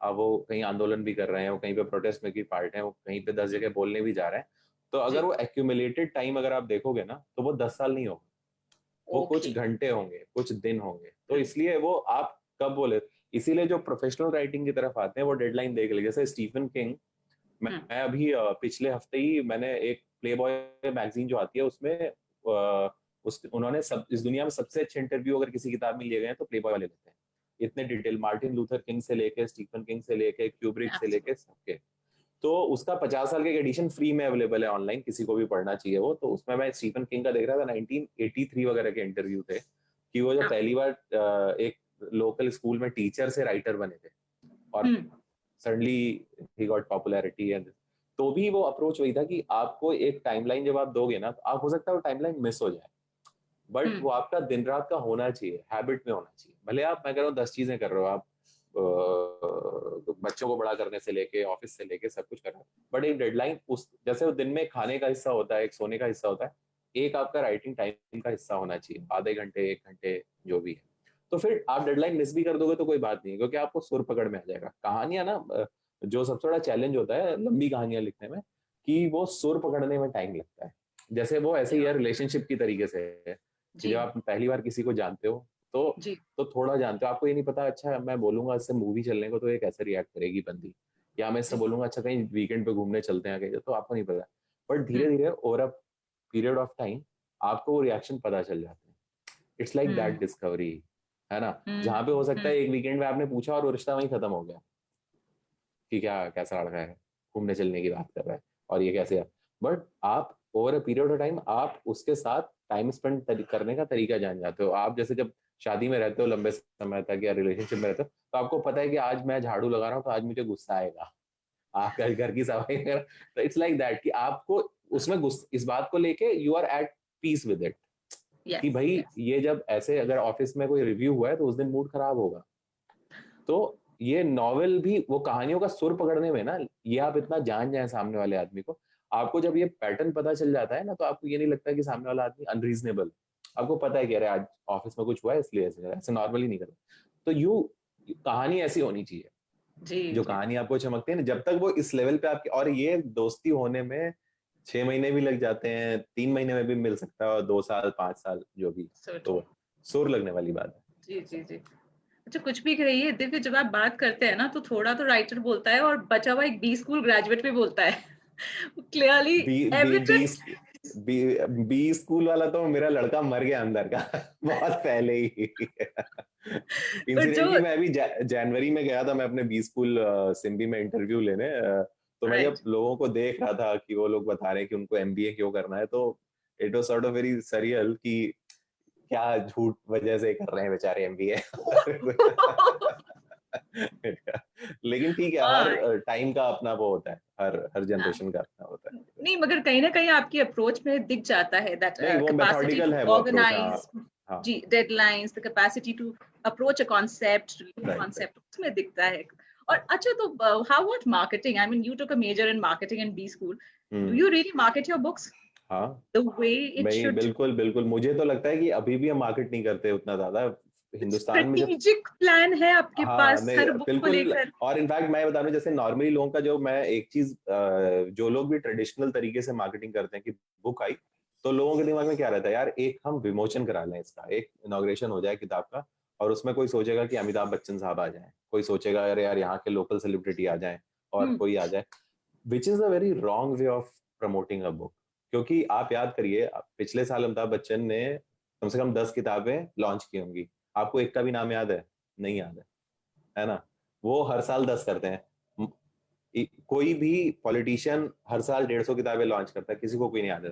Speaker 1: अब वो कहीं आंदोलन भी कर रहे हैं, वो कहीं पे प्रोटेस्ट में की पार्ट है, वो कहीं पे 10 जगह बोलने भी जा रहे हैं। तो अगर
Speaker 3: जी।
Speaker 1: वो एक्यूमुलेटेड टाइम अगर आप देखोगे ना, तो वो 10 साल नहीं होगा, वो कुछ
Speaker 3: ओके।
Speaker 1: घंटे होंगे, कुछ दिन होंगे। तो इसलिए वो आप कब बोले, इसीलिए जो प्रोफेशनल राइटिंग की तरफ आते हैं वो डेडलाइन देख ले। जैसे स्टीफन किंग,
Speaker 3: हम्म।
Speaker 1: मैं अभी पिछले हफ्ते ही मैंने एक प्ले बॉय मैगजीन जो आती है उसमें उस उन्होंने सब इस दुनिया में सबसे अच्छे इंटरव्यू अगर किसी किताब में लिए गए हैं तो प्ले बॉय वाले लेते हैं। इतने डिटेल, मार्टिन लूथर किंग से लेके, स्टीफन किंग से लेके, क्यूब्रिक से लेके,
Speaker 3: एब्सोल्युटली।
Speaker 1: सबके। तो उसका 50 साल का एडिशन फ्री में अवेलेबल है ऑनलाइन, किसी को भी पढ़ना चाहिए वो। तो उसमें मैं स्टीफन किंग का देख रहा था, 1983 वगैरह के इंटरव्यू थे कि वो जो
Speaker 3: हाँ।
Speaker 1: पहली बार एक लोकल स्कूल में टीचर से राइटर बने थे, और
Speaker 3: हम्म।
Speaker 1: सडनली ही गॉट पॉपुलैरिटी। एंड तो भी वो अप्रोच वही था कि आपको एक टाइमलाइन जब आप दोगे ना, तो आप हो सकता है वो टाइमलाइन मिस हो जाए, बट
Speaker 3: हम्म।
Speaker 1: वो आपका दिन रात का होना चाहिए, हैबिट में होना चाहिए। भले आप, मैं कह रहा हूँ 10 चीजें कर रहे हो आप, बच्चों को बड़ा करने से लेके ऑफिस से लेके सब कुछ कर रहे हो, बट एक डेडलाइन, उस जैसे वो दिन में खाने का हिस्सा होता है, एक सोने का हिस्सा होता है, एक आपका राइटिंग टाइम का हिस्सा होना चाहिए, आधे घंटे 1 घंटे जो भी है। तो फिर आप डेडलाइन मिस भी कर दोगे तो कोई बात नहीं, क्योंकि आपको सुर पकड़ में आ जाएगा। कहानियां ना, जो सबसे बड़ा चैलेंज होता है लंबी कहानियां लिखने में, कि वो सुर पकड़ने में टाइम लगता है। जैसे वो ऐसे ही
Speaker 3: या।
Speaker 1: है रिलेशनशिप की तरीके से है, कि
Speaker 3: जी।
Speaker 1: जब आप पहली बार किसी को जानते हो, तो
Speaker 3: जी।
Speaker 1: तो थोड़ा जानते हो, आपको ये नहीं पता अच्छा मैं बोलूंगा इससे मूवी चलने को तो ये कैसे रिएक्ट करेगी बंदी, या मैं इससे
Speaker 3: जी।
Speaker 1: बोलूंगा अच्छा कहीं वीकेंड पे घूमने चलते हैं कहीं, तो आपको नहीं पता। बट धीरे
Speaker 3: हम्म।
Speaker 1: धीरे over a period of time आपको वो रिएक्शन पता चल जाते हैं। It's like that
Speaker 3: hmm.
Speaker 1: Discovery, है ना। जहाँ पे हो
Speaker 3: हम्म।
Speaker 1: सकता है एक वीकेंड में आपने पूछा और वो रिश्ता वहीं खत्म हो गया, कि क्या कैसा लड़का है, घूमने चलने की बात कर रहा है और ये कैसे है। बट आप over a period of time आप उसके साथ टाइम स्पेंड करने का तरीका जान जाते हो। आप जैसे जब शादी में रहते हो लंबे समय तक या रिलेशनशिप में रहते हो, तो आपको पता है कि आज मैं झाड़ू लगा रहा हूँ तो आज मुझे गुस्सा आएगा, आप घर की सफाई कर, तो इट्स लाइक दैट कि आपको उसमें इस बात को लेके you are at peace with it, कि
Speaker 3: यस।
Speaker 1: भाई
Speaker 3: यस।
Speaker 1: ये जब ऐसे अगर ऑफिस में कोई रिव्यू हुआ है तो उस दिन मूड खराब होगा। तो ये नॉवेल भी वो कहानियों का सुर पकड़ने में ना, ये आप इतना जान जाए सामने वाले आदमी को, आपको जब ये पैटर्न पता चल जाता है ना, तो आपको ये नहीं लगता कि सामने वाला आदमी अनरीजनेबल। आपको पता है कि अरे आज ऑफिस में कुछ हुआ है इसलिए ऐसे ऐसे नॉर्मली नहीं करता। तो यू कहानी ऐसी होनी चाहिए,
Speaker 3: जी।
Speaker 1: जो
Speaker 3: जी।
Speaker 1: कहानी आपको चमकती है ना, जब तक वो इस लेवल पे आपकी, और ये दोस्ती होने में 6 महीने भी लग जाते हैं, 3 महीने में भी मिल सकता है, और 2 साल 5 साल जो भी।
Speaker 3: So true.
Speaker 1: तो सुर लगने वाली बात है।
Speaker 3: जी। जी। जी। अच्छा, कुछ भी कहिए दिव्य, जब आप बात करते हैं ना तो थोड़ा तो राइटर बोलता है और बचा हुआ एक बी स्कूल ग्रेजुएट भी बोलता है। Clearly
Speaker 1: be be be
Speaker 3: evident.
Speaker 1: Be B school वाला तो मेरा लड़का मर गया अंदर का बहुत पहले ही।
Speaker 3: बट जो
Speaker 1: इंसिडेंटली मैं अभी जनवरी में गया था, मैं अपने बी स्कूल सिम्बी में इंटरव्यू लेने, तो मैं जब
Speaker 3: राइट।
Speaker 1: लोगों को देख रहा था कि वो लोग बता रहे हैं कि उनको एमबीए क्यों करना है, तो it was sort of very surreal कि क्या झूठ वजह से कर रहे हैं बेचारे एमबीए। लेकिन ठीक है, हर टाइम का अपना वो होता है, हर हर जनरेशन का अपना होता है।
Speaker 3: नहीं, मगर कहीं ना कहीं आपकी अप्रोच में दिख जाता है दैट
Speaker 1: नहीं वो
Speaker 3: कैपेसिटी
Speaker 1: मेथोडिकल
Speaker 3: टू
Speaker 1: है वो अप्रोच, हाँ।
Speaker 3: ऑर्गेनाइज।
Speaker 1: हाँ।
Speaker 3: जी, deadlines, the capacity to approach a concept,
Speaker 1: right right.
Speaker 3: Concept उसमें दिखता है। और अच्छा, तो how about marketing? I mean you took a major in marketing in B school. Do
Speaker 1: hmm.
Speaker 3: You really market your books
Speaker 1: हाँ।
Speaker 3: The way it
Speaker 1: मैं
Speaker 3: should?
Speaker 1: बिल्कुल बिल्कुल, मुझे तो लगता है कि अभी भी हम मार्केट नहीं करते उतना ज्यादा हिंदुस्तान में। जब,
Speaker 3: स्ट्रेटेजिक प्लान है आपके
Speaker 1: हाँ
Speaker 3: पास
Speaker 1: नहीं
Speaker 3: हर बुक को
Speaker 1: बिल्कुल।
Speaker 3: लेकर?
Speaker 1: और इनफैक्ट मैं बता रहा हूँ, जैसे नॉर्मली लोगों का जो, मैं एक चीज जो लोग भी ट्रेडिशनल तरीके से मार्केटिंग करते हैं कि बुक आई, तो लोगों के दिमाग में क्या रहता है, यार एक हम विमोचन करा लें इसका, एक इनॉग्रेशन हो जाए किताब का, और उसमें कोई सोचेगा कि अमिताभ बच्चन साहब आ जाएं, कोई सोचेगा अरे यार यहाँ के लोकल सेलिब्रिटी आ जाएं, और
Speaker 3: हम्म।
Speaker 1: कोई आ जाए, which is a very wrong way of promoting a book. क्योंकि आप याद करिए, पिछले साल अमिताभ बच्चन ने कम से कम 10 किताबें लॉन्च की होंगी, आपको एक का भी नाम याद है? नहीं याद है ना। वो हर साल 10 करते हैं। कोई भी पॉलिटिशियन हर साल 150 किताबें लॉन्च करता है, किसी को कोई नहीं आता।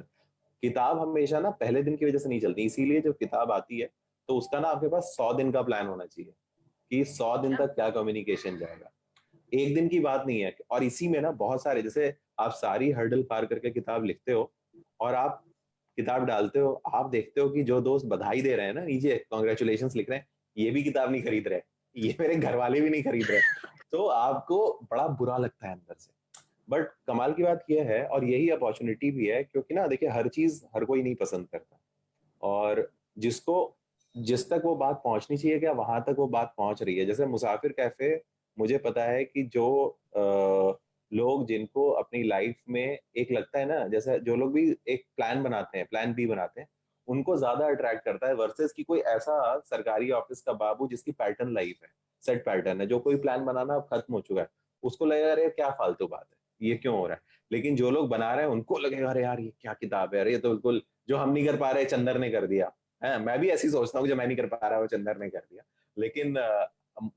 Speaker 1: किताब हमेशा ना पहले दिन की वजह से नहीं चलती, इसीलिए जब किताब आती है तो उसका ना आपके पास 100 दिन का प्लान होना चाहिए कि 100 दिन
Speaker 3: अच्छा।
Speaker 1: तक क्या कम्युनिकेशन जाएगा। एक दिन की बात नहीं है। और इसी में ना बहुत सारे, जैसे आप सारी हर्डल पार करके किताब लिखते हो और आप किताब डालते हो, आप देखते हो कि जो दोस्त बधाई दे रहे हैं ना नीचे, कॉन्ग्रेचुलेशन लिख रहे हैं, ये भी किताब नहीं खरीद रहे, ये मेरे घर वाले भी नहीं खरीद रहे, तो आपको बड़ा बुरा लगता है अंदर से। बट कमाल की बात यह है, और यही अपॉर्चुनिटी भी है, क्योंकि ना देखिए हर चीज हर कोई नहीं पसंद करता, और जिसको जिस तक वो बात पहुंचनी चाहिए क्या वहां तक वो बात पहुंच रही है। जैसे मुसाफिर कैफे, मुझे पता है कि जो लोग जिनको अपनी लाइफ में एक लगता है ना, जैसे जो लोग भी एक प्लान बनाते हैं, प्लान बी बनाते हैं, उनको ज्यादा अट्रैक्ट करता है वर्सेस कि कोई ऐसा सरकारी ऑफिस का बाबू जिसकी पैटर्न लाइफ है, सेट पैटर्न है, जो कोई प्लान बनाना अब खत्म हो चुका है, उसको लगेगा अरे क्या फालतू बात है, ये क्यों हो रहा है। लेकिन जो लोग बना रहे हैं उनको लगेगा अरे यार ये क्या किताब है, अरे ये तो बिल्कुल जो हम नहीं कर पा रहे चंदर ने कर दिया है। मैं भी ऐसी सोचता हूँ, जो मैं नहीं कर पा रहा वो चंदर ने कर दिया। लेकिन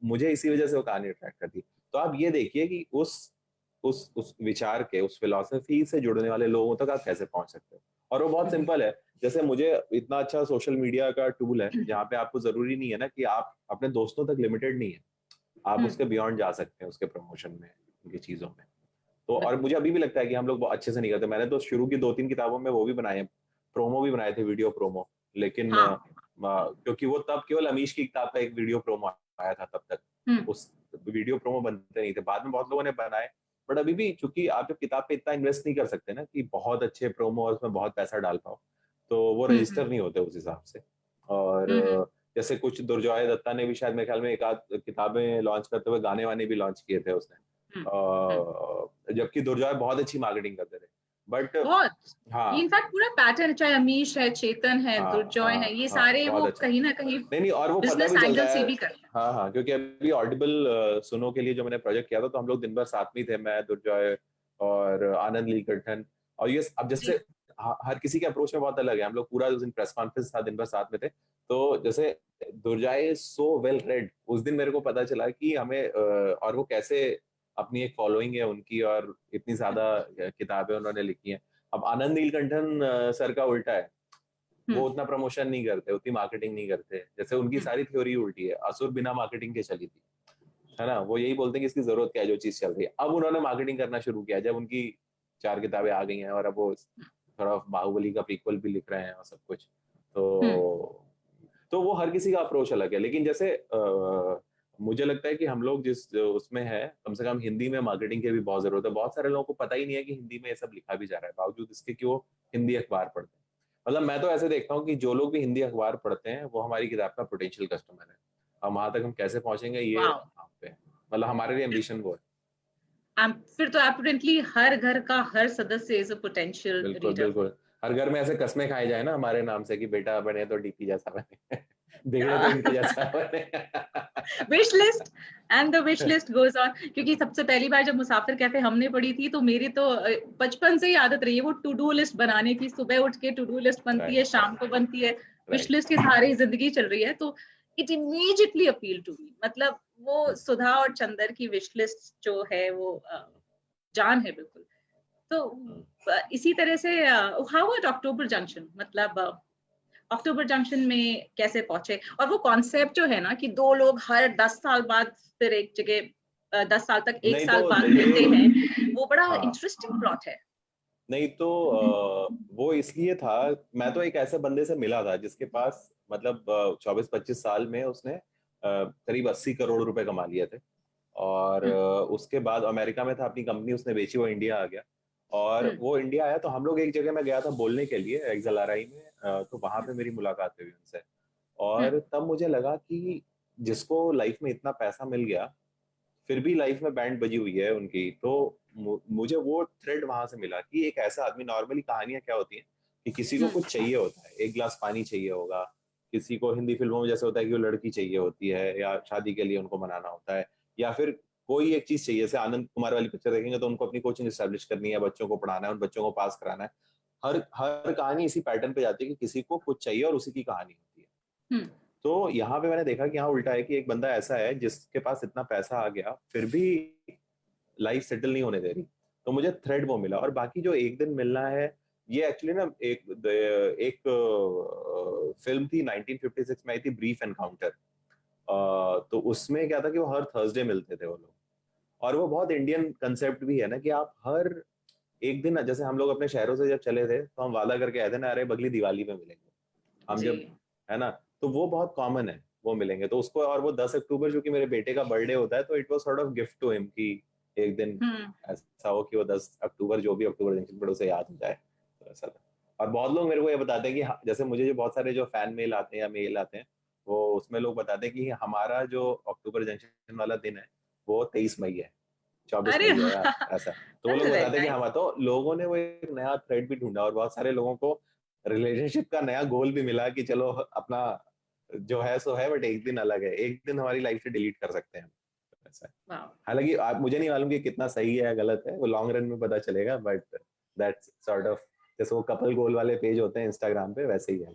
Speaker 1: मुझे इसी वजह से वो कहानी अट्रैक्ट करती। तो आप ये देखिए कि उस विचार के, उस फिलॉसफी से जुड़ने वाले लोगों तक आप कैसे पहुंच सकते हो। और वो बहुत सिंपल है। जैसे मुझे इतना अच्छा सोशल मीडिया का टूल है जहाँ पे आपको जरूरी नहीं है ना कि आप अपने दोस्तों तक लिमिटेड नहीं है, आप उसके बियॉन्ड जा सकते हैं उसके प्रमोशन में, उनकी चीजों में। तो और मुझे अभी भी लगता है कि हम लोग बहुत अच्छे से नहीं करते। मैंने तो शुरू की 2-3 किताबों में वो भी बनाए हैं, प्रोमो भी बनाए थे, वीडियो प्रोमो। लेकिन
Speaker 3: हाँ।
Speaker 1: क्योंकि वो तब केवल अमीश की किताब का एक वीडियो प्रोमो आया था, तब तक
Speaker 3: हम्म।
Speaker 1: उस वीडियो प्रोमो बनते नहीं थे। बाद में बहुत लोगों ने बनाए, बट अभी भी चूंकि आप जब किताब पे इतना इन्वेस्ट नहीं कर सकते ना कि बहुत अच्छे प्रोमो और उसमें बहुत पैसा डाल पाओ, तो वो
Speaker 3: हम्म।
Speaker 1: रजिस्टर नहीं होते उस हिसाब से। और
Speaker 3: हम्म।
Speaker 1: जैसे कुछ दुर्जॉय दत्ता ने भी शायद मेरे ख्याल में एक आध किताबें लॉन्च करते हुए गाने वाने भी लॉन्च किए थे उसने,
Speaker 3: हम्म।
Speaker 1: जबकि दुर्जॉय बहुत अच्छी मार्केटिंग करते थे। बट
Speaker 3: बहुत।
Speaker 1: हाँ
Speaker 3: इनफैक्ट पूरा पैटर्न, चाहे अमीश है, चेतन है,
Speaker 1: हाँ
Speaker 3: दुर्जॉय
Speaker 1: हाँ
Speaker 3: है, ये
Speaker 1: हाँ,
Speaker 3: सारे
Speaker 1: बहुत
Speaker 3: वो
Speaker 1: अच्छा।
Speaker 3: कहीं ना कहीं
Speaker 1: नहीं नहीं, और वो पता
Speaker 3: बिजनेस
Speaker 1: भी चलता
Speaker 3: एंगल से
Speaker 1: है।
Speaker 3: भी करते हैं।
Speaker 1: हाँ हाँ, क्योंकि अभी ऑडिबल सुनो के लिए जो मैंने प्रोजेक्ट किया था, तो हम लोग दिन भर साथ में ही थे, मैं, दुर्जॉय और आनंद नीलकंठन। और ये अब जैसे
Speaker 3: जी।
Speaker 1: हर किसी के अप्रोच में बहुत अलग है। हम लोग पूरा उस दिन प्रेस कॉन्फ्रेंस था, दिन भर साथ में थे। तो जैसे दुर्जॉय सो वेल रेड, उस दिन मेरे को पता चला कि हमें और वो कैसे अपनी एक फॉलोइंग है उनकी, और इतनी ज्यादा किताबें उन्होंने लिखी हैं। अब आनंद नीलकंठन सर का उल्टा है, वो
Speaker 3: हम्म।
Speaker 1: उतना प्रमोशन नहीं करते, उतनी मार्केटिंग नहीं करते। जैसे उनकी
Speaker 3: हम्म।
Speaker 1: सारी थ्योरी उल्टी है, असुर बिना मार्केटिंग के चली थी, है ना। वो यही बोलते हैं कि इसकी जरूरत क्या है, जो चीज चल रही है। अब उन्होंने मार्केटिंग करना शुरू किया जब उनकी 4 किताबें आ गई हैं, और अब वो थोड़ा बाहुबली का प्रीक्वल भी लिख रहे हैं और सब कुछ।
Speaker 3: हम्म।
Speaker 1: तो वो हर किसी का अप्रोच अलग है। लेकिन जैसे मुझे लगता है कि हम लोग जिस उसमें है, कम से कम हिंदी में मार्केटिंग की भी बहुत जरूरत है। बहुत सारे लोगों को पता ही नहीं है कि हिंदी में ये सब लिखा भी जा रहा है, बावजूद इसके कि वो हिंदी अखबार पढ़ते हैं। मतलब मैं तो ऐसे देखता हूँ कि जो लोग भी हिंदी अखबार पढ़ते हैं वो हमारी किताब का पोटेंशियल कस्टमर है। अब वहां तक हम कैसे पहुंचेंगे, ये
Speaker 3: वाह।
Speaker 1: आप पे है। मतलब हमारे लिए एम्बिशन वो है।
Speaker 3: फिर तो एप्रोडेंटली हर घर का हर सदस्य इज अ पोटेंशियल
Speaker 1: बिल्कुल
Speaker 3: रीडर।
Speaker 1: बिल्कुल। हर घर में ऐसे कस्में खाई जाए ना हमारे नाम से कि बेटा बने तो डीपी जैसा बने, बिगड़े तो इनके जैसा बने।
Speaker 3: Wish list, and the wish list goes on. क्योंकि सबसे पहली बार जब मुसाफिर कैफे हमने पढ़ी थी, तो मेरी तो बचपन से ही आदत रही है वो टू डू लिस्ट बनाने की। सुबह उठ के टू डू लिस्ट बनती है,
Speaker 1: राइट
Speaker 3: शाम को बनती है, विश
Speaker 1: राइट।
Speaker 3: लिस्ट के सहारे ही जिंदगी चल रही है। तो it immediately appeal to me. मतलब वो सुधा और चंदर की विश लिस्ट जो है वो जान है बिल्कुल। तो इसी तरह से हाउ एट अक्टूबर जंक्शन, मतलब अक्टूबर जंक्शन में कैसे पहुंचे, और वो कॉन्सेप्ट जो है ना कि दो लोग हर 10 साल बाद फिर एक जगह 10 साल तक एक
Speaker 1: नहीं
Speaker 3: साल
Speaker 1: तो
Speaker 3: बाद मिलते
Speaker 1: ये,
Speaker 3: हैं, वो बड़ा
Speaker 1: हाँ,
Speaker 3: इंटरेस्टिंग प्लॉट है।
Speaker 1: नहीं तो वो इसलिए था। मैं तो एक ऐसे बंदे से मिला था जिसके पास मतलब 24-25 साल में उसने करीब 80 करोड़ रुपए कमा लिए थे। और
Speaker 3: हम्म।
Speaker 1: उसके बाद अमेरिका में था, अपनी कंपनी उसने बेची, वो इंडिया आ गया। और
Speaker 3: हम्म।
Speaker 1: वो इंडिया आया तो हम लोग एक जगह में गया था बोलने के लिए, एक्सएलआरआई में, तो वहां पे मेरी मुलाकात हुई उनसे।
Speaker 3: हम्म।
Speaker 1: और तब मुझे लगा कि जिसको लाइफ में इतना पैसा मिल गया, फिर भी लाइफ में बैंड बजी हुई है उनकी, तो मुझे वो थ्रेड वहां से मिला कि एक ऐसा आदमी, नॉर्मली कहानियां क्या होती हैं कि किसी को
Speaker 3: हम्म।
Speaker 1: कुछ चाहिए होता है, एक गिलास पानी चाहिए होगा, किसी को हिंदी फिल्मों में जैसे होता है कि वो लड़की चाहिए होती है या शादी के लिए उनको मनाना होता है, या फिर कोई एक चीज चाहिए। जैसे आनंद कुमार वाली पिक्चर देखेंगे तो उनको अपनी कोचिंग स्टैब्लिश करनी है, बच्चों को पढ़ाना है, उन बच्चों को पास कराना है। हर हर कहानी इसी पैटर्न पे जाती है कि किसी को कुछ चाहिए और उसी की कहानी होती है।
Speaker 3: हम्म।
Speaker 1: तो यहाँ पे मैंने देखा कि यहाँ उल्टा है कि एक बंदा ऐसा है जिसके पास इतना पैसा आ गया, फिर भी लाइफ सेटल नहीं होने दे रही, तो मुझे थ्रेड वो मिला। और बाकी जो एक दिन मिलना है, ये एक्चुअली ना एक फिल्म थी 1956 में आई थी, ब्रीफ एनकाउंटर। तो उसमें क्या था कि वो हर थर्सडे मिलते थे वो लोग। और वो बहुत इंडियन कंसेप्ट भी है ना कि आप हर एक दिन, जैसे हम लोग अपने शहरों से जब चले थे तो हम वादा करके आए थे ना, अरे अगली दिवाली में मिलेंगे हम
Speaker 3: जी।
Speaker 1: जब, है ना। तो वो बहुत कॉमन है, वो मिलेंगे तो उसको। और वो 10 अक्टूबर जो कि मेरे बेटे का बर्थडे होता है, तो it was sort of gift to him कि एक दिन
Speaker 3: हम्म।
Speaker 1: ऐसा हो कि वो 10 अक्टूबर जो भी अक्टूबर जंक्शन पर उसे याद हो जाए, तो ऐसा था। और बहुत लोग मेरे को ये बताते हैं कि जैसे मुझे जो बहुत सारे जो फैन मेल आते हैं या मेल आते हैं, वो उसमें लोग बताते हैं कि हमारा जो अक्टूबर जंक्शन वाला दिन है वो 23 मई है, 24 मई
Speaker 3: अरे
Speaker 1: है या ऐसा। तो वो
Speaker 3: दैट्स
Speaker 1: लोग
Speaker 3: वेरी
Speaker 1: बताते हैं कि
Speaker 3: नाइस।
Speaker 1: हमारा, तो लोगों ने वो एक नया थ्रेड भी ढूंढा और बहुत सारे लोगों को रिलेशनशिप का नया गोल भी मिला कि चलो अपना जो है सो है, बट एक दिन अलग है, एक दिन हमारी लाइफ से डिलीट कर सकते हैं, ऐसा है।
Speaker 3: वाओ।
Speaker 1: हालांकि आप, मुझे नहीं मालूम कि कितना सही है या गलत है, वो लॉन्ग रन में पता चलेगा, बट दैट्स सॉर्ट ऑफ, जैसे वो कपल गोल वाले पेज होते हैं इंस्टाग्राम पे, वैसे ही है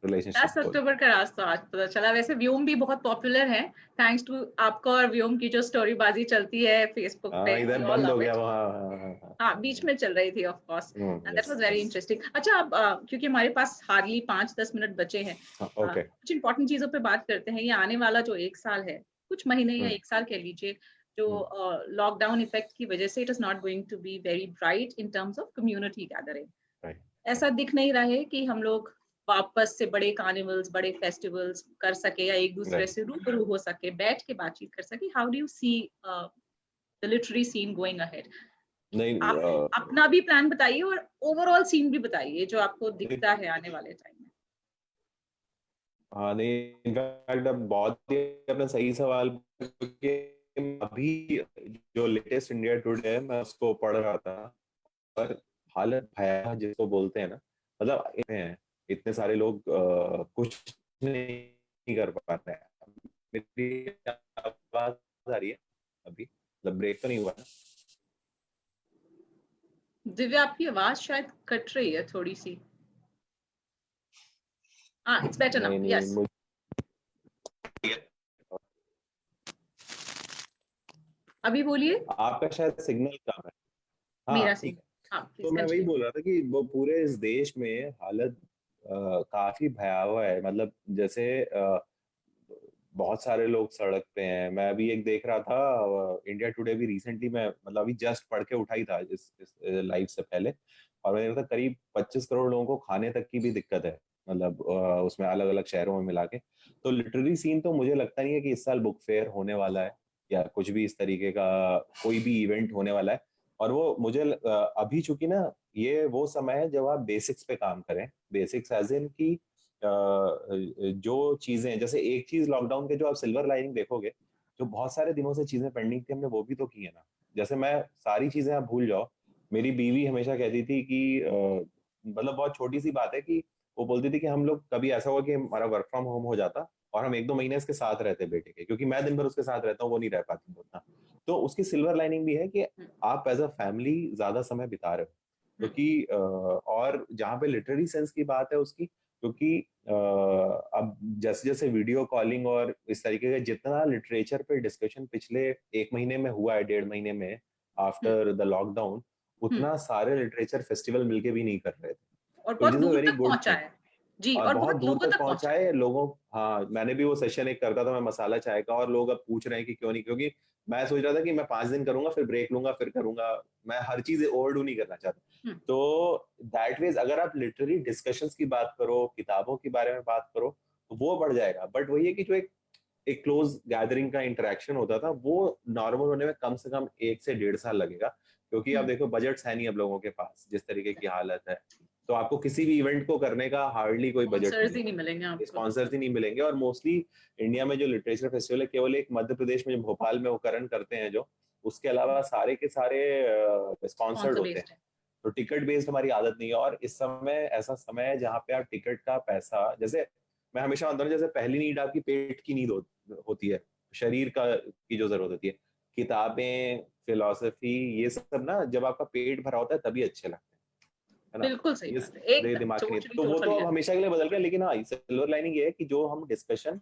Speaker 1: रिलेशनशिप
Speaker 3: 10
Speaker 1: गोल।
Speaker 3: अक्टूबर का राज तो आज पता चला। वैसे व्योम भी बहुत पॉपुलर है, थैंक्स टू आपका और व्योम की जो स्टोरीबाजी चलती है फेसबुक पे,
Speaker 1: हाँ,
Speaker 3: वी
Speaker 1: इधर
Speaker 3: ऑल
Speaker 1: बंद हो
Speaker 3: लव
Speaker 1: गया
Speaker 3: इट।
Speaker 1: वो, हाँ हाँ हाँ हाँ
Speaker 3: हाँ, बीच में चल रही थी of course, and that
Speaker 1: yes
Speaker 3: was very
Speaker 1: yes.
Speaker 3: Interesting. अच्छा, अब क्योंकि हमारे पास हार्डली 5-10 मिनट बचे हैं,
Speaker 1: ओके।
Speaker 3: कुछ इंपॉर्टेंट चीजों पे बात करते हैं। ये आने वाला जो 1 साल है, कुछ महीने या 1 साल कह लीजिए, जो लॉकडाउन इफेक्ट की वजह से it is not going to be very bright in terms of community gathering.
Speaker 1: Right.
Speaker 3: ऐसा दिख नहीं रहा है कि हम लोग वापस से बड़े कार्निवल्स, बड़े फेस्टिवल्स कर सके या एक दूसरे
Speaker 1: राइट।
Speaker 3: से रूबरू हो सके, बैठ के बातचीत कर सके। How do you see the literary scene going ahead?
Speaker 1: नहीं
Speaker 3: आप अपना भी प्लान बताइए और ओवरऑल सीन भी बताइए जो आपको दिखता है आने वाले टाइम में।
Speaker 1: हाँ नहीं, इनफैक्ट अब बहुत ही अपना सही सवाल, क्योंकि अभी जो लेटेस्ट इंडिया टुडे है मैं उसको पढ़ रहा था, पर हालत भयावह जिसको बोलते हैं ना, मतलब हैं इतने सारे लोग कुछ नहीं कर पा रहे हैं। मेरी आवाज आ रही है अभी, मतलब ब्रेक तो नहीं हुआ ना?
Speaker 3: दिव्या, आपकी आवाज शायद कट रही है थोड़ी सी। हाँ, इट्स बेटर
Speaker 1: नहीं
Speaker 3: नाउ,
Speaker 1: नहीं
Speaker 3: यस।
Speaker 1: मुझे,
Speaker 3: अभी बोलिए।
Speaker 1: आपका शायद सिग्नल कम है। हाँ
Speaker 3: मेरा
Speaker 1: ठीक
Speaker 3: सीन।
Speaker 1: है।
Speaker 3: हाँ,
Speaker 1: तो
Speaker 3: प्लीज
Speaker 1: मैं वही
Speaker 3: कंटिन्यू।
Speaker 1: बोल रहा था कि वो पूरे इस देश में हालत काफी भयावह है, मतलब जैसे बहुत सारे लोग सड़क पे हैं। मैं अभी एक देख रहा था इंडिया टुडे भी रिसेंटली, मैं मतलब अभी जस्ट पढ़ के उठा ही था इस लाइव से पहले, और मैंने देखा था करीब 25 करोड़ लोगों को खाने तक की भी दिक्कत है, मतलब उसमें अलग अलग शहरों में मिला के। तो लिटरेरी सीन तो मुझे लगता नहीं है कि इस साल बुक फेयर होने वाला है या कुछ भी इस तरीके का कोई भी इवेंट होने वाला है। और वो मुझे अभी चूंकि ना ये वो समय है जब आप बेसिक्स पे काम करें, बेसिक्स एज इन की जो चीजें, जैसे एक चीज लॉकडाउन के जो आप सिल्वर लाइनिंग देखोगे, जो बहुत सारे दिनों से चीजें पेंडिंग थी हमने वो भी तो की है ना। जैसे मैं सारी चीजें आप भूल जाओ, मेरी बीवी हमेशा कहती थी कि मतलब बहुत छोटी सी बात है कि वो बोलती थी कि हम लोग कभी ऐसा हुआ कि हमारा वर्क फ्रॉम होम हो जाता और हम 1-2 महीने इसके साथ रहते बेटे के, क्योंकि मैं दिन भर उसके साथ रहता हूँ, वो नहीं रह पाती उतना। तो उसकी सिल्वर लाइनिंग भी है कि आप एज अ फैमिली ज्यादा समय बिता रहे हो, क्योंकि और जहाँ पे लिटरेरी सेंस की बात है उसकी, क्योंकि अब जैसे जैसे वीडियो कॉलिंग और इस तरीके का जितना लिटरेचर पे डिस्कशन पिछले 1 महीने में हुआ है, 1.5 महीने में आफ्टर द लॉकडाउन, उतना सारे लिटरेचर फेस्टिवल मिलके भी नहीं कर रहे थे,
Speaker 3: और
Speaker 1: विच
Speaker 3: बहुत
Speaker 1: इज अ
Speaker 3: दूर
Speaker 1: वेरी
Speaker 3: तक
Speaker 1: गुड
Speaker 3: पहुंचा
Speaker 1: थिंग।
Speaker 3: है। जी,
Speaker 1: और
Speaker 3: और
Speaker 1: बहुत
Speaker 3: बहुत
Speaker 1: दूर
Speaker 3: लोगों
Speaker 1: तक
Speaker 3: तक पहुंचा
Speaker 1: पहुंचा
Speaker 3: है।
Speaker 1: है लोगों। हाँ, मैंने भी वो सेशन एक करता था मैं मसाला चाय का, और लोग अब पूछ रहे हैं कि क्यों नहीं, क्योंकि मैं सोच रहा था कि मैं 5 दिन करूंगा फिर ब्रेक लूंगा फिर करूंगा, मैं हर चीज ओवरडू नहीं करना चाहता।
Speaker 3: हम्म।
Speaker 1: तो दैट मीन्स अगर आप लिटरेरी डिस्कशंस की बात करो, किताबों के बारे में बात करो, तो वो बढ़ जाएगा। बट वही है कि जो एक क्लोज गैदरिंग का इंटरेक्शन होता था वो नॉर्मल होने में कम से कम 1 से 1.5 साल लगेगा, क्योंकि आप
Speaker 3: हम्म।
Speaker 1: देखो बजट्स है नहीं अब लोगों के पास जिस तरीके की हालत है। तो आपको किसी भी इवेंट को करने का हार्डली कोई बजट
Speaker 3: स्पॉन्सर्स ही
Speaker 1: मिलेगा,
Speaker 3: नहीं मिलेंगे आपको।
Speaker 1: स्पॉन्सर्स ही नहीं मिलेंगे। और मोस्टली इंडिया में जो लिटरेचर फेस्टिवल है केवल एक मध्य प्रदेश में जो भोपाल में वो करण करते हैं जो, उसके अलावा सारे के सारे स्पॉन्सर्ड
Speaker 3: स्पॉन्सर
Speaker 1: होते हैं।
Speaker 3: बेस्ड है।
Speaker 1: तो टिकट बेस्ड हमारी आदत नहीं है, और इस समय ऐसा समय है जहाँ पे आप टिकट का पैसा, जैसे मैं हमेशा मानता हूँ जैसे पहली नीड आपकी पेट की नीड होती है, शरीर का की जो जरूरत होती है, किताबें, फिलोसफी, ये सब ना जब आपका पेट भरा होता है तभी अच्छे लगते हैं, है ना।
Speaker 3: बिल्कुल सही
Speaker 1: ये
Speaker 3: बात है,
Speaker 1: दे
Speaker 3: एकदम
Speaker 1: दिमाग की नहीं,
Speaker 3: टोटली
Speaker 1: तो वो तो
Speaker 3: टोटली
Speaker 1: अब
Speaker 3: एग्री।
Speaker 1: हमेशा के लिए बदल गया। लेकिन हाँ, सिल्वर लाइनिंग ये है कि जो हम डिस्कशन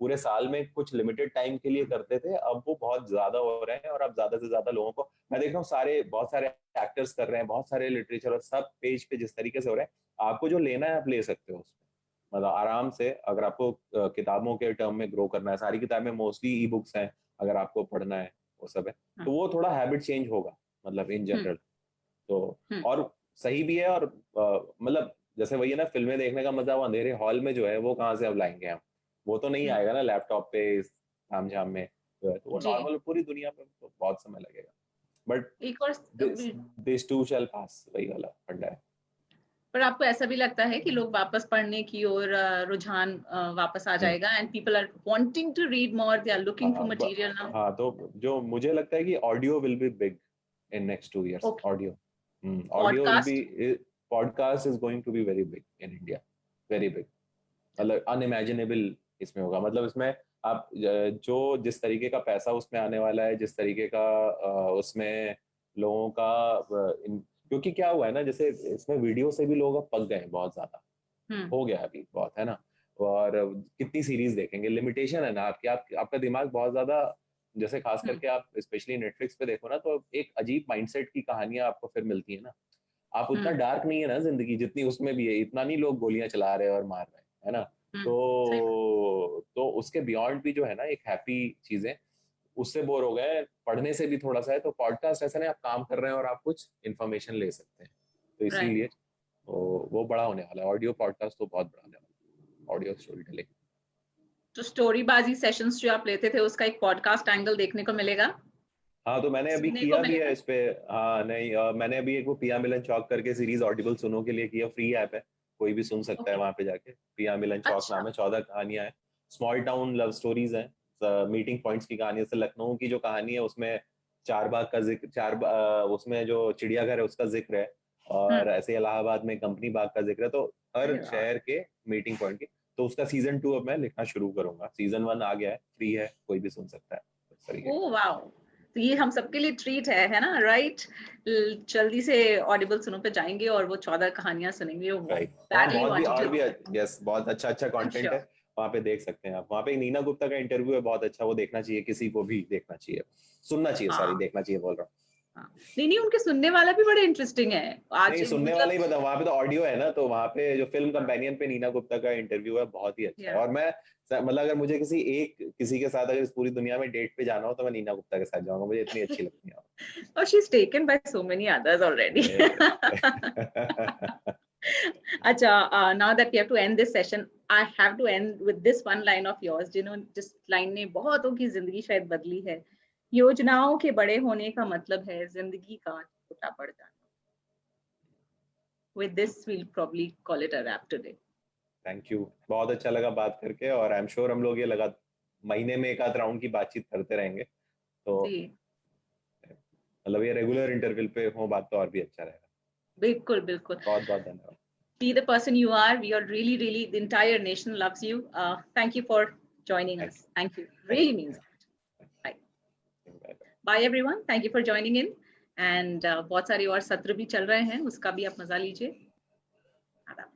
Speaker 1: पूरे साल में कुछ लिमिटेड टाइम के लिए करते थे, अब वो बहुत ज्यादा हो रहे हैं और अब ज्यादा से ज्यादा लोगों को मैं देख रहा हूँ, बहुत सारे एक्टर्स कर रहे हैं, बहुत सारे लिटरेचर और सब पेज पे जिस तरीके से हो रहे हैं, आपको जो लेना है आप ले सकते हो उसमें, मतलब आराम से। अगर आपको किताबों के टर्म में ग्रो करना है, सारी किताबें मोस्टली ई बुक्स हैं, अगर आपको पढ़ना है वो सब है,
Speaker 3: हाँ,
Speaker 1: तो वो थोड़ा हैबिट चेंज होगा, मतलब इन जनरल। तो
Speaker 3: हम्म,
Speaker 1: और सही भी है, और मतलब जैसे वही है ना, फिल्में देखने का मजा वो अंधेरे हॉल में जो है वो कहाँ से अब लाएंगे हम, वो तो नहीं
Speaker 3: हम्म,
Speaker 1: आएगा ना लैपटॉप पे ताम झाम में जो है, तो वो
Speaker 3: जी।
Speaker 1: नॉर्मल पूरी दुनिया में तो बहुत समय लगेगा, बट
Speaker 3: एक और
Speaker 1: दिस टू शैल पास, वही वाला फंडा है।
Speaker 3: पर आपको ऐसा भी लगता है कि लोग वापस पढ़ने की ओर रुझान वापस आ
Speaker 1: हम्म,
Speaker 3: जाएगा, and people are wanting to read more, they are looking for
Speaker 1: हाँ
Speaker 3: मटेरियल नाउ?
Speaker 1: हाँ, तो जो मुझे लगता है कि audio will be big in next 2 years,
Speaker 3: okay.
Speaker 1: Audio, audio will
Speaker 3: podcast?
Speaker 1: Be, podcast is going to be very big in India, very big, मतलब unimaginable इसमें होगा, मतलब इसमें आप जो जिस तरीके का पैसा उसमें आने वाला है, जिस तरीके का उसमें लोगों का क्योंकि क्या हुआ है ना, जैसे इसमें वीडियो से भी लोग अब पक गए हैं बहुत ज्यादा,
Speaker 3: हम्म,
Speaker 1: हो गया अभी बहुत है ना, और कितनी सीरीज देखेंगे, लिमिटेशन है ना आपकी, आपका दिमाग बहुत ज्यादा, जैसे खास
Speaker 3: हम्म,
Speaker 1: करके आप स्पेशली नेटफ्लिक्स पे देखो ना, तो एक अजीब माइंडसेट की कहानियां आपको फिर मिलती है ना, आप उतना
Speaker 3: हम्म,
Speaker 1: डार्क नहीं है ना जिंदगी जितनी उसमें भी है, इतना नहीं लोग गोलियां चला रहे हैं और मार रहे हैं, है ना,
Speaker 3: सही बात।
Speaker 1: तो उसके बियॉन्ड भी जो है ना एक हैप्पी चीजें, उससे बोर हो गए, पढ़ने से भी थोड़ा सा है, तो पॉडकास्ट ऐसा नहीं, आप काम कर रहे हैं और आप कुछ इन्फॉर्मेशन ले सकते हैं, तो इसीलिए
Speaker 3: राइट।
Speaker 1: वो बड़ा होने वाला है, ऑडियो पॉडकास्ट तो बहुत बड़ा होने वाला है, ऑडियो स्टोरी टेलिंग।
Speaker 3: तो स्टोरीबाजी सेशंस जो आप लेते थे उसका एक पॉडकास्ट एंगल देखने को मिलेगा,
Speaker 1: हाँ, तो मैंने अभी
Speaker 3: सुनने को
Speaker 1: किया भी है
Speaker 3: मिलेगा?
Speaker 1: इस पे। हाँ नहीं, मैंने अभी एक वो पिया मिलन चौक करके सीरीज ऑडिबल सुनो के लिए किया, फ्री ऐप है, कोई भी सुन सकता है
Speaker 3: ओके।
Speaker 1: वहां पे जाके, पिया मिलन चौक
Speaker 3: अच्छा।
Speaker 1: नाम है, 14 कहानियां हैं, स्मॉल टाउन लव स्टोरीज हैं, मीटिंग पॉइंट्स की कहानी है, जैसे लखनऊ की जो कहानी है उसमें चार बाग का जिक्र, उसमें जो चिड़ियाघर है उसका जिक्र है, और ऐसे इलाहाबाद में कंपनी बाग का जिक्र है, तो हर
Speaker 3: अरे वाह।
Speaker 1: शहर के मीटिंग पॉइंट की, तो उसका सीजन 2 अब मैं लिखना शुरू करूंगा, सीजन 1 आ गया है, फ्री है, कोई भी सुन सकता है इस तरीके का।
Speaker 3: Oh wow. तो ये हम सबके लिए ट्रीट है ना, राइट? जल्दी से ऑडिबल सुनो पे जाएंगे और वो 14 कहानियां सुनेंगे,
Speaker 1: राइट, और
Speaker 3: बैडली
Speaker 1: बहुत भी,
Speaker 3: वांटेड
Speaker 1: और
Speaker 3: टू
Speaker 1: भी,
Speaker 3: रीड।
Speaker 1: यस, बहुत अच्छा अच्छा
Speaker 3: आई एम
Speaker 1: कंटेंट है,
Speaker 3: श्योर।
Speaker 1: वहाँ पे देख सकते हैं आप, वहाँ पे नीना गुप्ता का इंटरव्यू है बहुत अच्छा, वो देखना चाहिए, किसी को भी देखना चाहिए, सुनना चाहिए, सॉरी,
Speaker 3: हाँ,
Speaker 1: देखना चाहिए बोल रहा हूँ।
Speaker 3: हाँ। नहीं नहीं, उनके सुनने वाला भी बड़े इंटरेस्टिंग है आज,
Speaker 1: नहीं, सुनने वाला
Speaker 3: मतलब।
Speaker 1: ही बता, वहाँ पे तो ऑडियो है ना, तो वहाँ पे जो फिल्म
Speaker 3: हाँ,
Speaker 1: कंपेनियन पे नीना गुप्ता का इंटरव्यू है, बहुत ही अच्छा है,
Speaker 3: या।
Speaker 1: और मैं मतलब अगर मुझे किसी के साथ अगर इस पूरी दुनिया में डेट पे जाना हो तो मैं नीना गुप्ता के साथ जाऊंगा, मुझे इतनी अच्छी लगती है
Speaker 3: और she is taken by so many others already. Acha, now that we have to end this session, I have to end with this one line of yours, जिस लाइन ने बहुतों की जिंदगी शायद बदली है। योजनाओं के बड़े होने का मतलब है जिंदगी का छोटा पड़ जाना। With this, we'll probably call it a wrap today.
Speaker 1: Thank you, बहुत अच्छा लगा बात करके, और आई एम श्योर हम लोग ये लगा महीने में एक आध राउंड की बातचीत करते रहेंगे, तो
Speaker 3: जी,
Speaker 1: मतलब ये रेगुलर इंटरवल पे हो बात तो और भी अच्छा रहेगा।
Speaker 3: बिल्कुल बिल्कुल।
Speaker 1: बहुत बहुत धन्यवाद।
Speaker 3: Be the person you are. We are really, really, the entire nation loves you. Thank you for joining
Speaker 1: thank
Speaker 3: us. Thank you.
Speaker 1: You, thank
Speaker 3: Really means
Speaker 1: you,
Speaker 3: that. Bye. Bye everyone. Thank you for joining in. And बहुत सारे और सत्र भी चल रहे हैं, उसका भी आप मजा लीजिए। आदाब।